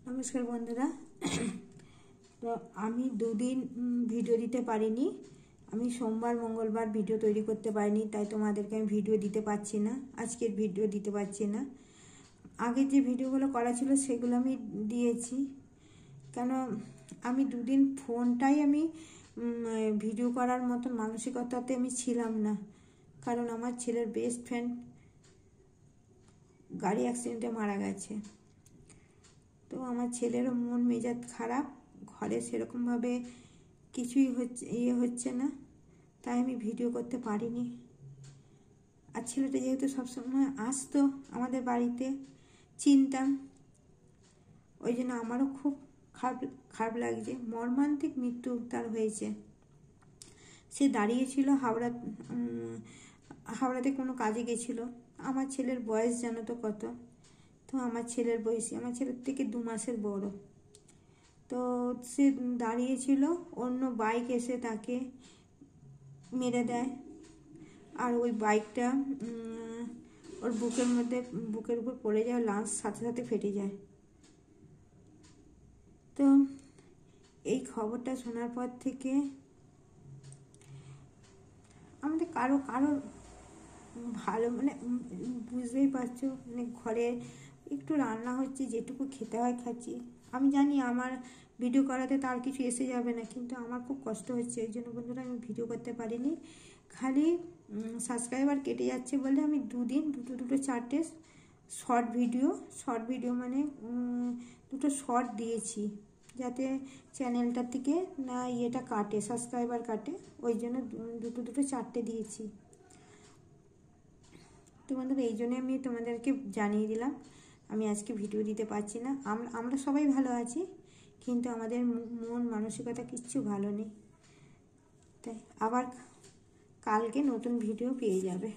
নমস্কার বন্ধুরা। তো আমি দুদিন ভিডিও দিতে পারিনি। আমি সোমবার মঙ্গলবার ভিডিও তৈরি করতে পারিনি, তাই তোমাদেরকে আমি ভিডিও দিতে পারছি না। আজকের ভিডিও দিতে পারছি না। আগে যে ভিডিওগুলো করা ছিল সেগুলো আমি দিয়েছি। কেন আমি দুদিন ফোনটাই আমি ভিডিও করার মতো মানসিকতাতে আমি ছিলাম না। কারণ আমার ছেলের বেস্ট ফ্রেন্ড গাড়ি অ্যাক্সিডেন্টে মারা গেছে। তো আমার ছেলেরও মন মেজাজ খারাপ, ঘরে সেরকমভাবে কিছুই হচ্ছে না, তাই আমি ভিডিও করতে পারিনি। আর ছেলেটা যেহেতু সবসময় আসতো আমাদের বাড়িতে, চিনতাম, ওই জন্য আমারও খুব খারাপ লাগছে। মর্মান্তিক মৃত্যু তার হয়েছে। সে দাঁড়িয়েছিল হাওড়াতে কোনো কাজে গেছিল। আমার ছেলের বয়স জানো তো কত? তো আমার ছেলের বয়সী, আমার ছেলের থেকে 2 মাসের বড়। তো সে দাঁড়িয়েছিল, অন্য বাইক এসে তাকে মেরে দেয়। আর ওই বাইকটা ওর বুকের উপর পড়ে যায়, লাঞ্চ সাথে সাথে ফেটে যায়। তো এই খবরটা শোনার পর থেকে আমাদের কারো ভালো, বুঝতেই পারছো, ঘরে একটু রান্না হচ্ছে, যেটুকু খেতে হয় খাচ্ছি। আমি জানি আমার ভিডিও করাতে তার কিছু এসে যাবে না, কিন্তু আমার খুব কষ্ট হচ্ছে। ওই জন্য বন্ধুরা আমি ভিডিও করতে পারিনি। খালি সাবস্ক্রাইবার কেটে যাচ্ছে বলে আমি দুদিন দুটো 4টে শর্ট ভিডিও মানে দুটো শর্ট দিয়েছি, যাতে চ্যানেলটার থেকে না ইয়েটা কাটে, সাবস্ক্রাইবার কাটে। ওই জন্য দুটো 4টে দিয়েছি। তো বন্ধুরা এই জন্য আমি তোমাদেরকে জানিয়ে দিলাম আমি আজকে ভিডিও দিতে পারছি না। আমরা সবাই ভালো আছি, কিন্তু আমাদের মন মানসিকতা কিচ্ছু ভালো নেই। তাই আবার কালকে নতুন ভিডিও পেয়ে যাবে।